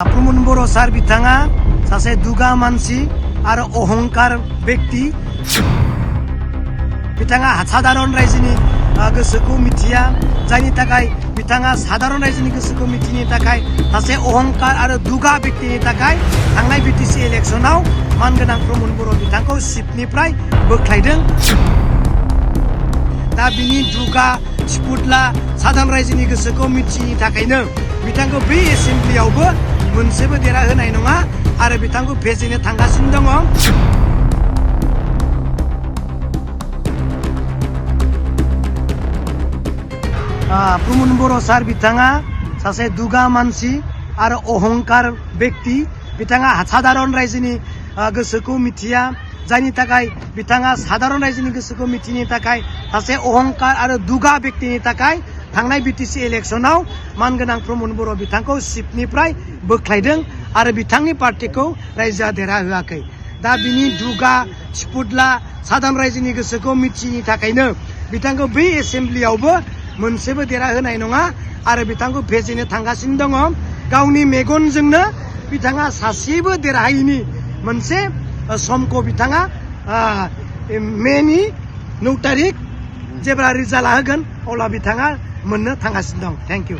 प्रमद बर' सार बिथाङा सासे दुगा मानसि आरो अहंकार व्यक्ति। बिथाङा साधारन रायजोनि गोसोखौ मिथिया, जायनि थाखाय बिथाङा साधारन रायजोनि गोसोखौ मिथिनो थाखाय सासे अहंकार आरो दुगा व्यक्तिनि थाखाय थांनाय बिटिसि इलेक्शनाव मानगोनां प्रमद बर' बिथांखौ सिटनिफ्राय बोख्लायदों। दा बिनि दुगा सिपुतला साधारन रायजोनि गोसोखौ मिथियैनि थाखायनो बिथांखौ बे एसेम्ब्लियावबो मोनसेबो देरहाहोनाय नङा आरो बिथांखौ फेजेननो थांगासिनो दङ। प्रमद बर' सार बिथाङा सासे दुगा मानसि आरो अहंकार व्यक्ति। बिथाङा साधारन रायजोनि गोसोखौ मिथिया, जायनि थाखाय बिथाङा साधारन रायजोनि गोसोखौ मिथिनो थाखाय सासे अहंकार आरो दुगा व्यक्तिनि थाखाय थांनाय बिटिसि इलेक्शनाव मानगोनां प्रमद बर' बिथांखौ सिटनिफ्राय बोख्लायदों आरो बिथांनि पार्टिखौ रायजोआ देरहाहोआखै। दा बिनि दुगा सिपुतला साधारन रायजोनि गोसोखौ मिथियैनि थाखायनो बिथांखौ बे एसेम्ब्लियावबो मोनसेबो देरहाहोनाय नङा आरो बिथांखौ फेजेननो थांगासिनो दङ। गावनि मेगनजोंनो बिथाङा सासेबो देरहायैनि मोनसे समखौ बिथाङा मेनि 9 तारिख जेब्ला रिजाल्ट होगोन अब्ला बिथाङा मोननो थांगासिनो दं। Thank you.